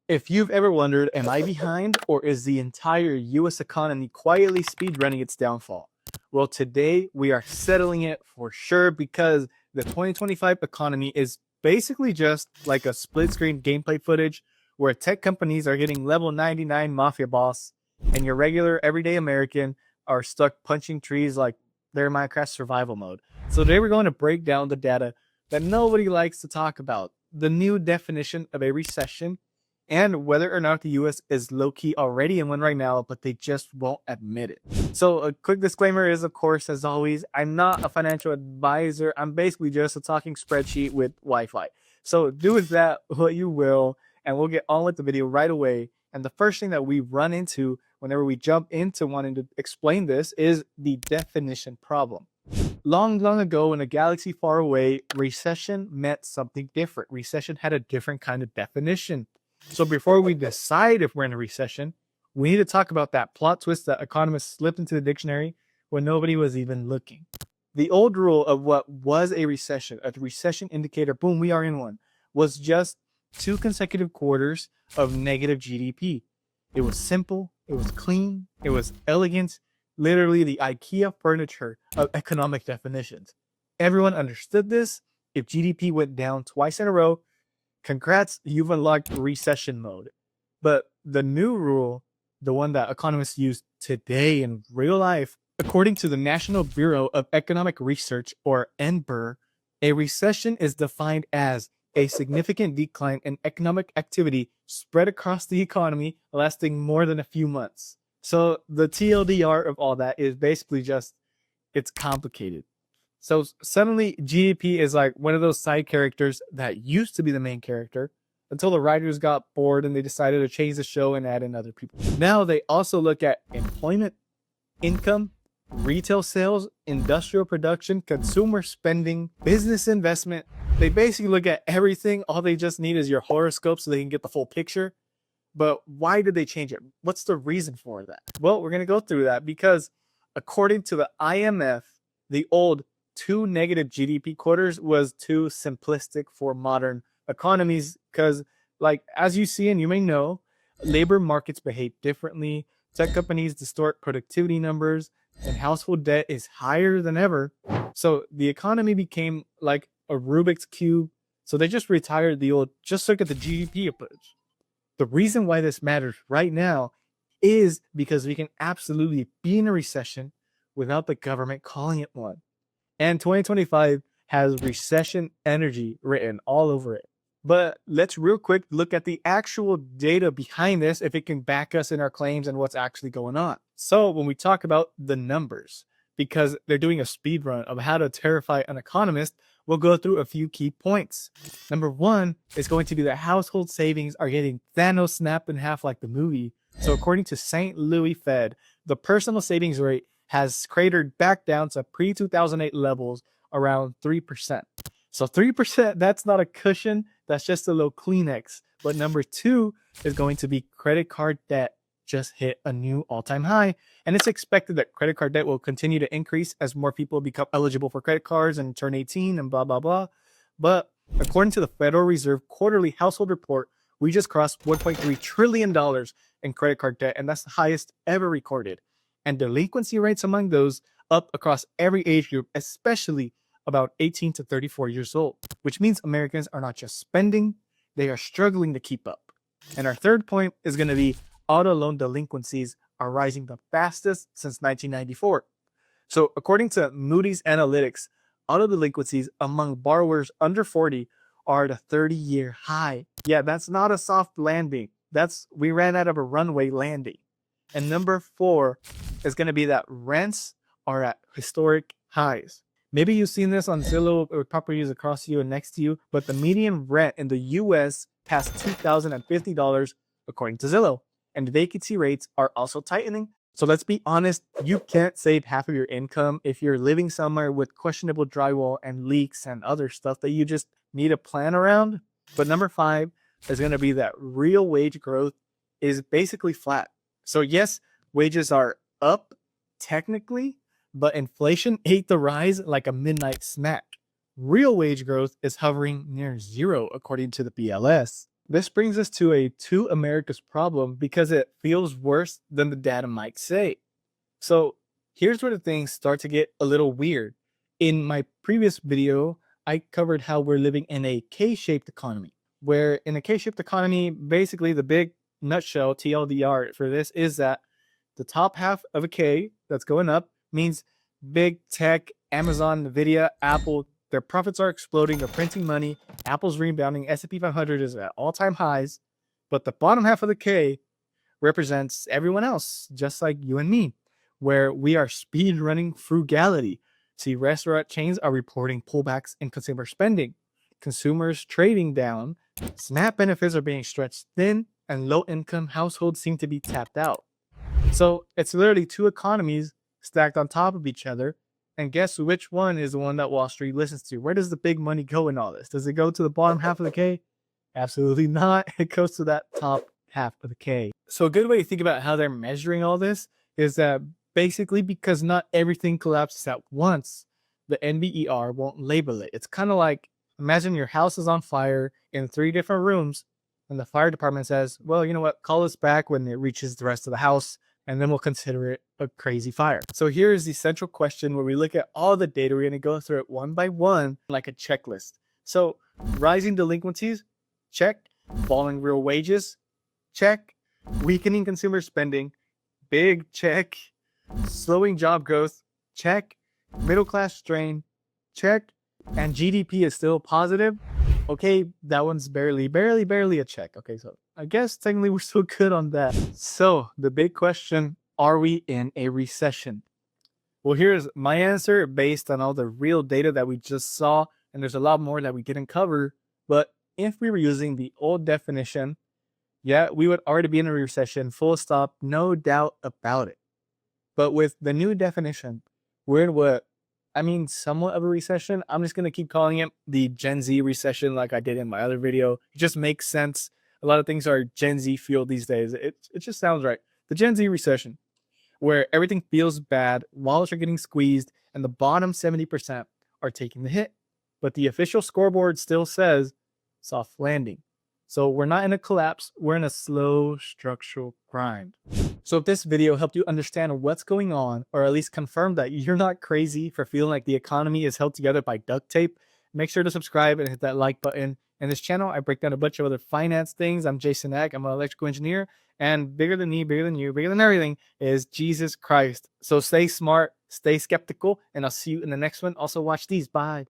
If you've ever wondered, am I behind or is the entire US economy quietly speedrunning its downfall? Well, today we are settling it for sure because the 2025 economy is basically just like a split screen gameplay footage where tech companies are getting level 99 mafia boss and your regular everyday American are stuck punching trees like they're Minecraft survival mode. So today we're going to break down the data that nobody likes to talk about, the new definition of a recession, and whether or not the US is low key already in one right now, but they just won't admit it. So, a quick disclaimer is, of course, as always, I'm not a financial advisor. I'm basically just a talking spreadsheet with Wi Fi. So, do with that what you will, and we'll get on with the video right away. And the first thing that we run into whenever we jump into wanting to explain this is the definition problem. Long, long ago in a galaxy far away, recession meant something different. Recession had a different kind of definition. So before we decide if we're in a recession, we need to talk about that plot twist that economists slipped into the dictionary when nobody was even looking. The old rule of what was a recession indicator, boom, we are in one, was just 2 consecutive quarters of negative GDP. It was simple, it was clean, it was elegant, literally the IKEA furniture of economic definitions. Everyone understood this. If GDP went down twice in a row, congrats, you've unlocked recession mode. But the new rule, the one that economists use today in real life, according to the National Bureau of Economic Research, or NBER, a recession is defined as a significant decline in economic activity spread across the economy lasting more than a few months. So the TLDR of all that is basically just, it's complicated. So suddenly GDP is like one of those side characters that used to be the main character until the writers got bored and they decided to change the show and add in other people. Now they also look at employment, income, retail sales, industrial production, consumer spending, business investment. They basically look at everything. All they just need is your horoscope so they can get the full picture. But why did they change it? What's the reason for that? Well, we're going to go through that because according to the IMF, the old 2 negative GDP quarters was too simplistic for modern economies because, like, as you see and you may know, labor markets behave differently. Tech companies distort productivity numbers and household debt is higher than ever. So the economy became like a Rubik's Cube. So they just retired the old, just look at the GDP approach. The reason why this matters right now is because we can absolutely be in a recession without the government calling it one. And 2025 has recession energy written all over it. But let's real quick look at the actual data behind this, if it can back us in our claims and what's actually going on. So when we talk about the numbers, because they're doing a speed run of how to terrify an economist, we'll go through a few key points. Number one is going to be that household savings are getting Thanos snapped in half like the movie. So according to St. Louis Fed, the personal savings rate has cratered back down to pre-2008 levels around 3%. So 3%, that's not a cushion, that's just a little Kleenex. But number two is going to be credit card debt just hit a new all-time high. And it's expected that credit card debt will continue to increase as more people become eligible for credit cards and turn 18 and blah, blah, blah. But according to the Federal Reserve quarterly household report, we just crossed $1.3 trillion in credit card debt, and that's the highest ever recorded. And delinquency rates among those up across every age group, especially about 18 to 34 years old, which means Americans are not just spending, they are struggling to keep up. And our third point is going to be auto loan delinquencies are rising the fastest since 1994. So according to Moody's Analytics, auto delinquencies among borrowers under 40 are at a 30-year high. Yeah, that's not a soft landing. We ran out of a runway landing. And number four is going to be that rents are at historic highs. Maybe you've seen this on Zillow or properties across you and next to you, but the median rent in the US passed $2,050 according to Zillow. And vacancy rates are also tightening. So let's be honest, you can't save half of your income if you're living somewhere with questionable drywall and leaks and other stuff that you just need a plan around. But number five is going to be that real wage growth is basically flat. So yes, wages are up technically, but inflation ate the rise like a midnight snack. Real wage growth is hovering near zero according to the BLS. This brings us to a two Americas problem because it feels worse than the data might say. So here's where the things start to get a little weird. In my previous video, I covered how we're living in a K-shaped economy, where in a K-shaped economy, basically the big nutshell TLDR for this is that the top half of a K that's going up means big tech, Amazon, Nvidia, Apple, their profits are exploding, they're printing money, Apple's rebounding, S&P 500 is at all-time highs, but the bottom half of the K represents everyone else, just like you and me, where we are speed running frugality. See, restaurant chains are reporting pullbacks in consumer spending, consumers trading down, SNAP benefits are being stretched thin, and low income households seem to be tapped out. So it's literally two economies stacked on top of each other. And guess which one is the one that Wall Street listens to? Where does the big money go in all this? Does it go to the bottom half of the K? Absolutely not. It goes to that top half of the K. So a good way to think about how they're measuring all this is that basically because not everything collapses at once, the NBER won't label it. It's kind of like, imagine your house is on fire in 3 different rooms, and the fire department says, well, you know what, call us back when it reaches the rest of the house, and then we'll consider it a crazy fire. So here is the central question where we look at all the data. We're going to go through it one by one like a checklist. So rising delinquencies, check. Falling real wages, check. Weakening consumer spending, big check. Slowing job growth, check. Middle class strain, check. And GDP is still positive. Okay, that one's barely a check. Okay, so I guess technically we're still good on that. So the big question, are we in a recession? Well, here's my answer based on all the real data that we just saw, and there's a lot more that we didn't cover. But if we were using the old definition, yeah, we would already be in a recession, full stop, no doubt about it. But with the new definition, we're in what I mean, somewhat of a recession. I'm just going to keep calling it the Gen Z recession like I did in my other video. It just makes sense. A lot of things are Gen Z fueled these days. It just sounds right. The Gen Z recession, where everything feels bad, wallets are getting squeezed, and the bottom 70% are taking the hit. But the official scoreboard still says soft landing. So we're not in a collapse, we're in a slow structural grind. So if this video helped you understand what's going on, or at least confirm that you're not crazy for feeling like the economy is held together by duct tape, make sure to subscribe and hit that like button. In this channel, I break down a bunch of other finance things. I'm Jason Eck, I'm an electrical engineer, and bigger than me, bigger than you, bigger than everything is Jesus Christ. So stay smart, stay skeptical, and I'll see you in the next one. Also watch these. Bye.